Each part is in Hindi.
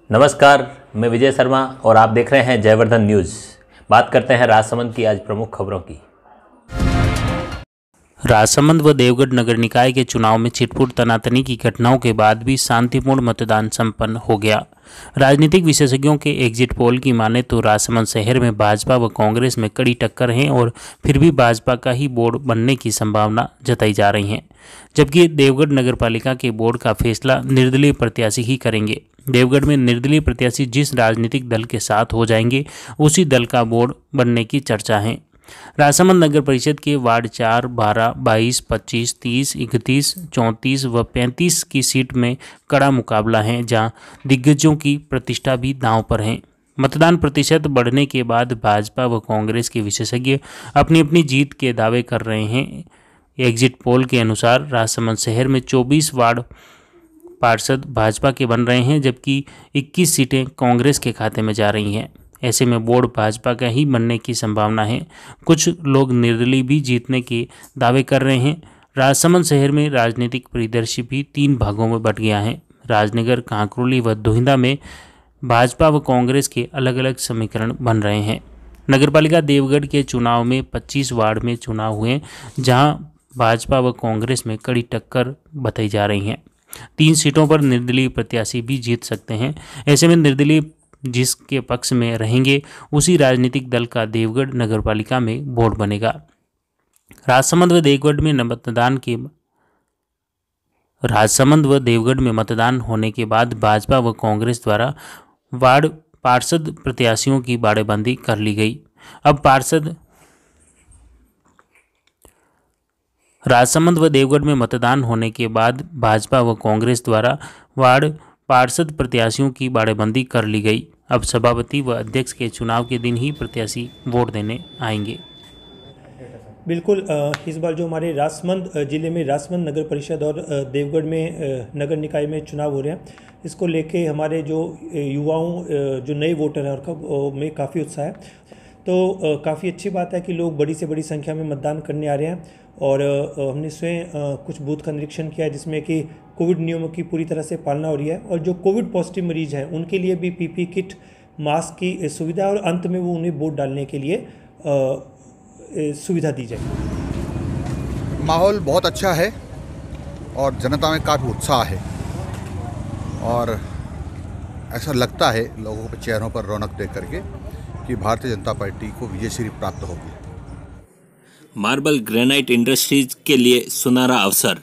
नमस्कार, मैं विजय शर्मा और आप देख रहे हैं जयवर्धन न्यूज़। बात करते हैं राजसमंद की आज प्रमुख खबरों की। राजसमंद व देवगढ़ नगर निकाय के चुनाव में छिटपुट तनातनी की घटनाओं के बाद भी शांतिपूर्ण मतदान संपन्न हो गया। राजनीतिक विशेषज्ञों के एग्जिट पोल की माने तो राजसमंद शहर में भाजपा व कांग्रेस में कड़ी टक्कर है और फिर भी भाजपा का ही बोर्ड बनने की संभावना जताई जा रही है, जबकि देवगढ़ नगरपालिका के बोर्ड का फैसला निर्दलीय प्रत्याशी ही करेंगे। देवगढ़ में निर्दलीय प्रत्याशी जिस राजनीतिक दल के साथ हो जाएंगे उसी दल का बोर्ड बनने की चर्चा है। राजसमंद नगर परिषद के वार्ड 4, 12, 22, 25, 30, 31, 34 व 35 की सीट में कड़ा मुकाबला है, जहां दिग्गजों की प्रतिष्ठा भी दांव पर है। मतदान प्रतिशत बढ़ने के बाद भाजपा व कांग्रेस के विशेषज्ञ अपनी अपनी जीत के दावे कर रहे हैं। एग्जिट पोल के अनुसार राजसमंद शहर में 24 वार्ड पार्षद भाजपा के बन रहे हैं, जबकि 21 सीटें कांग्रेस के खाते में जा रही हैं। ऐसे में बोर्ड भाजपा का ही बनने की संभावना है। कुछ लोग निर्दलीय भी जीतने के दावे कर रहे हैं। राजसमंद शहर में राजनीतिक परिदृश्य भी 3 भागों में बंट गया है। राजनगर, कांकरोली व दोहिंदा में भाजपा व कांग्रेस के अलग अलग समीकरण बन रहे हैं। नगरपालिका देवगढ़ के चुनाव में 25 वार्ड में चुनाव हुए, जहां भाजपा व कांग्रेस में कड़ी टक्कर बताई जा रही है। 3 सीटों पर निर्दलीय प्रत्याशी भी जीत सकते हैं। ऐसे में निर्दलीय जिसके पक्ष में रहेंगे उसी राजनीतिक दल का देवगढ़ नगरपालिका में बोर्ड बनेगा। राजसमंद व देवगढ़ में मतदान होने के बाद भाजपा व कांग्रेस द्वारा वार्ड पार्षद प्रत्याशियों की बाड़ेबंदी कर ली गई। अब राजसमंद व देवगढ़ में मतदान होने के बाद भाजपा व कांग्रेस द्वारा वार्ड पार्षद प्रत्याशियों की बाड़ेबंदी कर ली गई। अब सभापति व अध्यक्ष के चुनाव के दिन ही प्रत्याशी वोट देने आएंगे। बिल्कुल, इस बार जो हमारे राजसमंद जिले में राजसमंद नगर परिषद और देवगढ़ में नगर निकाय में चुनाव हो रहे हैं, इसको लेके हमारे जो युवाओं जो नए वोटर हैं उनका में काफ़ी उत्साह है। तो काफ़ी अच्छी बात है कि लोग बड़ी से बड़ी संख्या में मतदान करने आ रहे हैं। और हमने स्वयं कुछ बूथ का निरीक्षण किया है, जिसमें कि कोविड नियमों की पूरी तरह से पालना हो रही है। और जो कोविड पॉजिटिव मरीज हैं उनके लिए भी पीपी किट, मास्क की सुविधा और अंत में वो उन्हें वोट डालने के लिए सुविधा दी जाए। माहौल बहुत अच्छा है और जनता में काफ़ी उत्साह है और ऐसा लगता है लोगों के चेहरों पर रौनक देख करके कि भारतीय जनता पार्टी को विजयश्री प्राप्त होगी। मार्बल ग्रेनाइट इंडस्ट्रीज के लिए सुनहरा अवसर।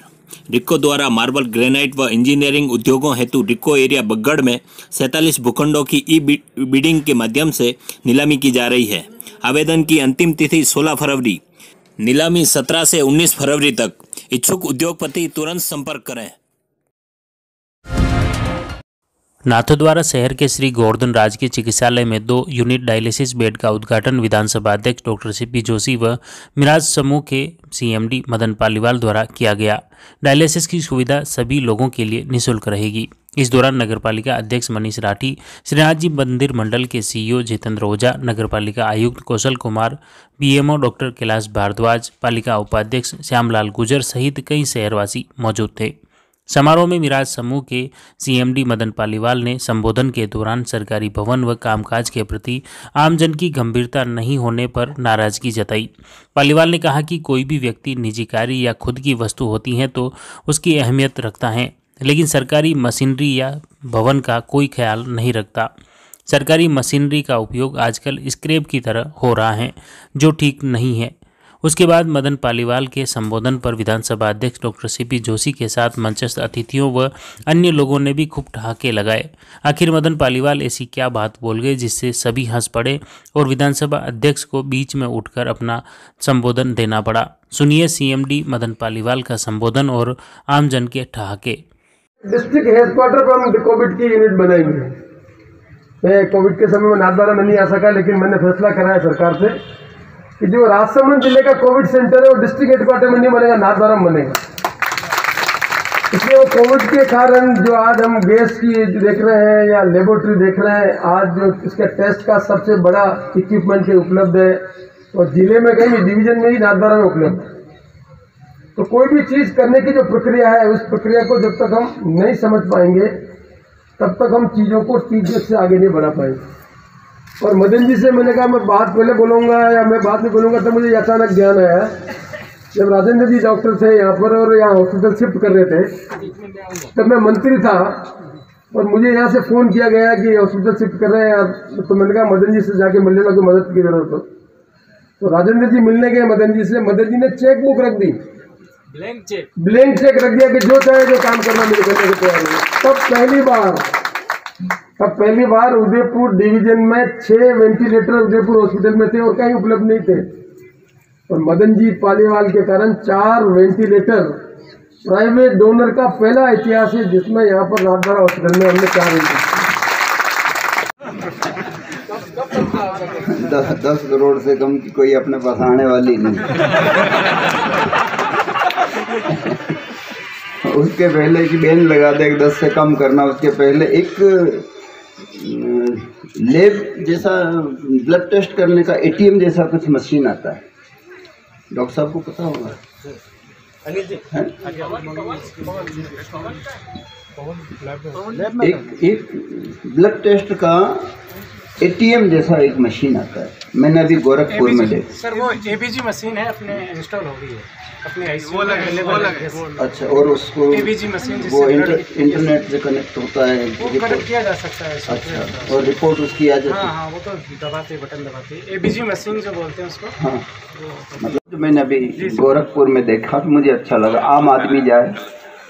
रिको द्वारा मार्बल ग्रेनाइट व इंजीनियरिंग उद्योगों हेतु रिको एरिया बगड़ में 47 भूखंडों की ई बिडिंग के माध्यम से नीलामी की जा रही है। आवेदन की अंतिम तिथि 16 फरवरी, नीलामी 17 से 19 फरवरी तक। इच्छुक उद्योगपति तुरंत संपर्क करें। नाथद्वारा शहर के श्री गोवर्धन राजकीय चिकित्सालय में 2 यूनिट डायलिसिस बेड का उद्घाटन विधानसभा अध्यक्ष डॉक्टर सीपी जोशी व मिराज समूह के सीएमडी मदन पालीवाल द्वारा किया गया। डायलिसिस की सुविधा सभी लोगों के लिए निःशुल्क रहेगी। इस दौरान नगरपालिका अध्यक्ष मनीष राठी, श्रीनाथ जी मंदिर मंडल के सीईओ जितेंद्र ओझा, नगरपालिका आयुक्त कौशल कुमार, बीएमओ डॉक्टर कैलाश भारद्वाज, पालिका उपाध्यक्ष श्यामलाल गुजर सहित कई शहरवासी मौजूद थे। समारोह में मिराज समूह के सीएमडी मदन पालीवाल ने संबोधन के दौरान सरकारी भवन व कामकाज के प्रति आमजन की गंभीरता नहीं होने पर नाराजगी जताई। पालीवाल ने कहा कि कोई भी व्यक्ति निजी कार्य या खुद की वस्तु होती है तो उसकी अहमियत रखता है, लेकिन सरकारी मशीनरी या भवन का कोई ख्याल नहीं रखता। सरकारी मशीनरी का उपयोग आजकल स्क्रैप की तरह हो रहा है, जो ठीक नहीं है। उसके बाद मदन पालीवाल के संबोधन पर विधानसभा अध्यक्ष डॉक्टर सीपी जोशी के साथ मंचस्थ अतिथियों व अन्य लोगों ने भी खूब ठहाके लगाए। आखिर मदन पालीवाल ऐसी क्या बात बोल गए जिससे सभी हंस पड़े और विधानसभा अध्यक्ष को बीच में उठकर अपना संबोधन देना पड़ा। सुनिए सीएमडी मदन पालीवाल का संबोधन और आमजन के ठहाके। डिस्ट्रिक्ट हेडक्वार्टर पर हम कोविड की यूनिट बनाएंगे। मैं कोविड के समय में नाथद्वारा में नहीं आ सका, लेकिन मैंने फैसला कराया सरकार से कि जो राजसमंद जिले का कोविड सेंटर है वो डिस्ट्रिक्ट हेडक्वार्टर में नहीं बनेगा, नाथद्वारा में बनेगा। इसलिए वो कोविड के कारण जो आज हम गैस की देख रहे हैं या लेबोरेटरी देख रहे हैं, आज जो इसके टेस्ट का सबसे बड़ा इक्विपमेंट उपलब्ध है और जिले में कहीं डिवीजन में ही नाथद्वारा में उपलब्ध है। तो कोई भी चीज करने की जो प्रक्रिया है, उस प्रक्रिया को जब तक हम नहीं समझ पाएंगे तब तक हम चीज़ों को तेजी से आगे नहीं बढ़ा पाए। और मदन जी से मैंने कहा मैं बात पहले बोलूँगा या मैं बात नहीं बोलूँगा, तो मुझे अचानक ज्ञान आया जब राजेंद्र जी डॉक्टर थे यहाँ पर और यहाँ हॉस्पिटल शिफ्ट कर रहे थे, तब मैं मंत्री था और मुझे यहाँ से फ़ोन किया गया कि हॉस्पिटल शिफ्ट कर रहे हैं। तो मैंने कहा मदन जी से जाके मिलने लगे, मदद की जरूरत हो। तो राजेंद्र जी मिलने गए मदन जी से, मदन जी ने चेक बुक रख दी, ब्लैंक चेक रख दिया कि जो चाहे जो काम करना मुझे करने को तैयार है। तब पहली बार उदयपुर डिवीजन में 6 वेंटिलेटर उदयपुर हॉस्पिटल में थे और कहीं उपलब्ध नहीं थे। और मदन जी पालीवाल के कारण 4 वेंटिलेटर प्राइवेट डोनर का पहला इतिहास है जिसमें यहाँ पर नाथद्वारा हॉस्पिटल में हमने 4 वेंटिलेटर। 10 करोड़ से कम की कोई अपने पास आने वाली नहीं। उसके पहले की बैन लगा दे 10 से कम करना। उसके पहले एक लैब जैसा ब्लड टेस्ट करने का ATM जैसा कुछ मशीन आता है, डॉक्टर साहब को पता होगा। एक ब्लड टेस्ट का ATM जैसा एक मशीन आता है, मैंने अभी गोरखपुर में देखा। सर वो ABG मशीन है, अपने इंस्टॉल हो गई है अपने ICU में अवेलेबल है। अच्छा, और उसको ABG मशीन वो इंटरनेट से कनेक्ट होता है, वो कनेक्ट किया जा सकता है। अच्छा, और रिपोर्ट उसकी आ जाती है। हाँ, वो तो दबाते बटन दबाते ABG मशीन जो बोलते हैं उसको। हाँ, मतलब मैंने अभी गोरखपुर में देखा तो मुझे अच्छा लगा। आम आदमी जाए,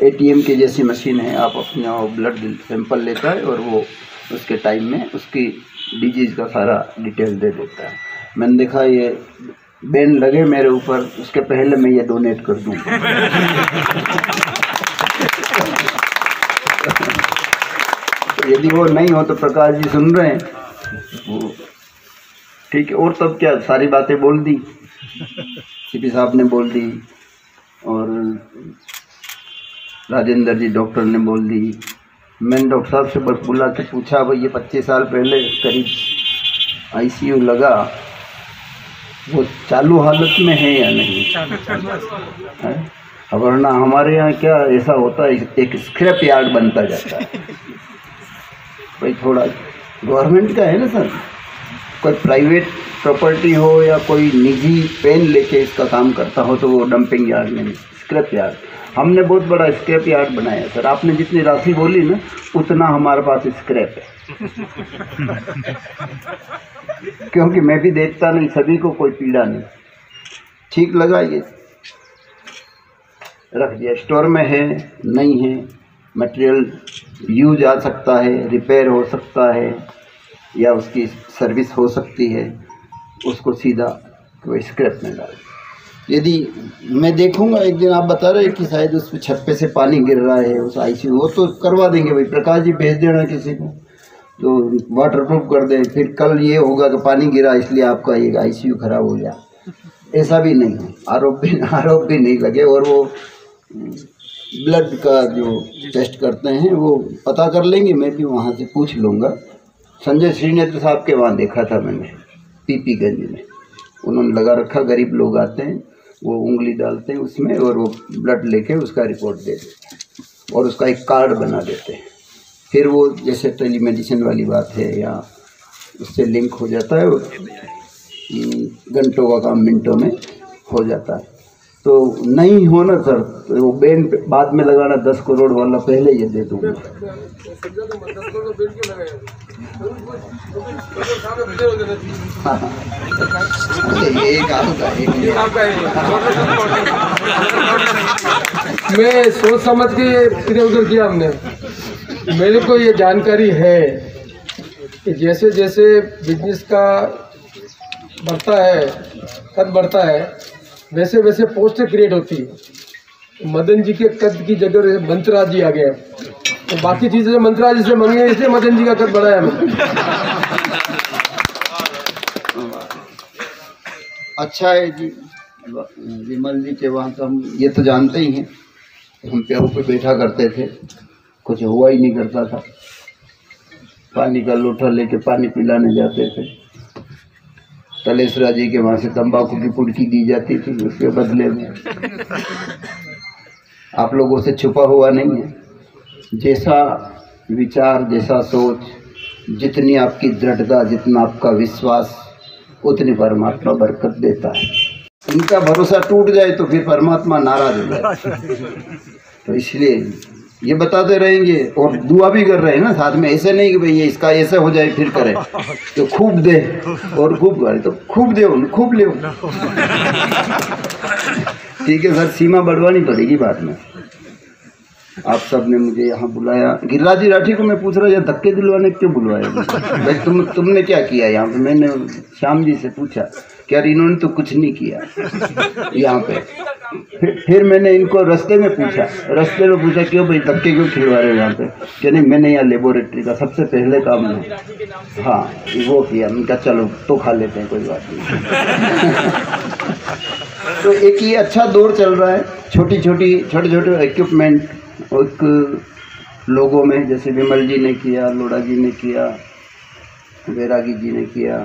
ATM की जैसी मशीन है, आप अपना ब्लड सैंपल लेता है और वो उसके टाइम में उसकी डिजीज़ का सारा डिटेल दे देता है। मैंने देखा ये बैन लगे मेरे ऊपर, उसके पहले मैं ये डोनेट कर दूँ। तो यदि वो नहीं हो तो प्रकाश जी सुन रहे हैं वो ठीक है। और तब क्या सारी बातें बोल दी, CP साहब ने बोल दी और राजेंद्र जी डॉक्टर ने बोल दी। मैंने डॉक्टर साहब से बुला के पूछा, भाई ये 25 साल पहले करीब ICU लगा, वो चालू हालत में है या नहीं है? वरना हमारे यहाँ क्या ऐसा होता है, एक स्क्रैप यार्ड बनता जाता है। भाई थोड़ा गवर्नमेंट का है ना सर, कोई प्राइवेट प्रॉपर्टी हो या कोई निजी पेन लेके इसका काम करता हो तो वो डंपिंग यार्ड नहीं, स्क्रैप यार्ड। हमने बहुत बड़ा स्क्रैप यार्ड बनाया सर। आपने जितनी राशि बोली ना, उतना हमारे पास स्क्रैप है। क्योंकि मैं भी देखता नहीं, सभी को कोई पीड़ा नहीं। ठीक लगा, ये रख दिया, स्टोर में है नहीं है, मटेरियल यूज आ सकता है, रिपेयर हो सकता है या उसकी सर्विस हो सकती है, उसको सीधा कोई स्क्रैप में डाल। यदि मैं देखूंगा एक दिन, आप बता रहे हैं कि शायद उस छप्पे से पानी गिर रहा है उस ICU, वो तो करवा देंगे भाई, प्रकाश जी भेज देना किसी को तो वाटरप्रूफ कर दे। फिर कल ये होगा कि पानी गिरा इसलिए आपका ये ICU खराब हो गया, ऐसा भी नहीं है। आरोप भी नहीं लगे। और वो ब्लड का जो टेस्ट करते हैं वो पता कर लेंगे, मैं भी वहाँ से पूछ लूँगा। संजय श्रीनेत्र साहब के वहाँ देखा था मैंने, PP गंज में, उन्होंने लगा रखा, गरीब लोग आते हैं, वो उंगली डालते हैं उसमें और वो ब्लड लेके उसका रिपोर्ट दे देते हैं और उसका एक कार्ड बना देते हैं। फिर वो जैसे टेलीमेडिसिन वाली बात है या उससे लिंक हो जाता है, घंटों का काम मिनटों में हो जाता है। तो नहीं हो ना सर, तो वो बैन बाद में लगाना 10 करोड़ वाला पहले ये दे दूँगा। मैं सोच समझ के इधर उधर किया हमने। मेरे को ये जानकारी है कि जैसे जैसे बिजनेस का बढ़ता है, कद बढ़ता है, वैसे वैसे पोस्टें क्रिएट होती है। मदन जी के कद की जगह मंत्राज जी आ गए, तो बाकी चीज़ें मंत्राज जी से मंगे, इसलिए मदन जी का कद बढ़ाया हमने। अच्छा है जी, विमल जी के वहाँ तो हम ये तो जानते ही हैं, हम प्याऊ पे बैठा करते थे, कुछ हुआ ही नहीं करता था। पानी का लोटा लेके पानी पिलाने जाते थे। तलेसरा जी के वहाँ से तंबाकू की पुड़की दी जाती थी, उसके बदले में। आप लोगों से छुपा हुआ नहीं है, जैसा विचार, जैसा सोच, जितनी आपकी दृढ़ता, जितना आपका विश्वास, उतनी परमात्मा बरकत देता है। इनका भरोसा टूट जाए तो फिर परमात्मा नाराज हो जाए। तो इसलिए ये बताते रहेंगे और दुआ भी कर रहे हैं ना साथ में। ऐसे नहीं कि भाई ये इसका ऐसे हो जाए फिर करे, तो खूब दे और खूब करे, तो खूब दे, खूब ले। ठीक है सर, सीमा बढ़वानी पड़ेगी बाद में। आप सब ने मुझे यहाँ बुलाया। गिरिराज जी राठी को मैं पूछ रहा था धक्के दिलवाने क्यों बुलवाया भाई, तुमने क्या किया यहाँ पे? मैंने श्याम जी से पूछा कि यार इन्होंने तो कुछ नहीं किया यहाँ पे। फिर मैंने इनको रास्ते में पूछा क्यों भाई धक्के क्यों खिलवा रहे हो यहाँ पे? कि नहीं, मैंने यहाँ लेबोरेटरी का सबसे पहले काम है, हाँ वो किया। मैंने कहा चलो तो खा लेते हैं, कोई बात नहीं। तो एक ये अच्छा दौर चल रहा है। छोटे छोटे इक्विपमेंट एक लोगों में, जैसे विमल जी ने किया, लोढ़ा जी ने किया, वैरागी जी ने किया,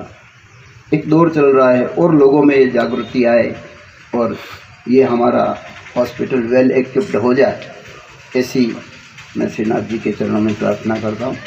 एक दौर चल रहा है और लोगों में ये जागृति आए और ये हमारा हॉस्पिटल वेल इक्विप्ड हो जाए, ऐसी मैं श्रीनाथ जी के चरणों में प्रार्थना करता हूँ।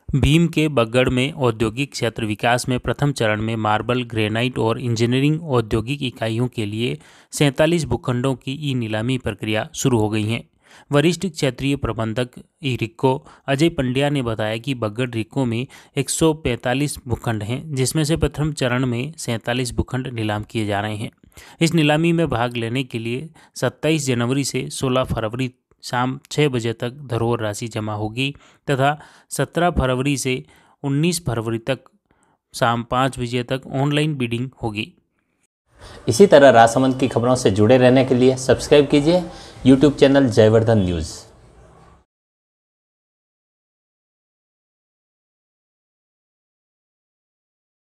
भीम के बगड़ में औद्योगिक क्षेत्र विकास में प्रथम चरण में मार्बल, ग्रेनाइट और इंजीनियरिंग औद्योगिक इकाइयों के लिए 47 भूखंडों की ई नीलामी प्रक्रिया शुरू हो गई है। वरिष्ठ क्षेत्रीय प्रबंधक रिको अजय पंड्या ने बताया कि बगड़ रिको में 145 भूखंड हैं, जिसमें से प्रथम चरण में 47 भूखंड नीलाम किए जा रहे हैं। इस नीलामी में भाग लेने के लिए 27 जनवरी से 16 फरवरी शाम 6 बजे तक धरोहर राशि जमा होगी तथा 17 फरवरी से 19 फरवरी तक शाम 5 बजे तक ऑनलाइन बिडिंग होगी। इसी तरह राजसमंद की खबरों से जुड़े रहने के लिए सब्सक्राइब कीजिए YouTube चैनल जयवर्धन न्यूज़।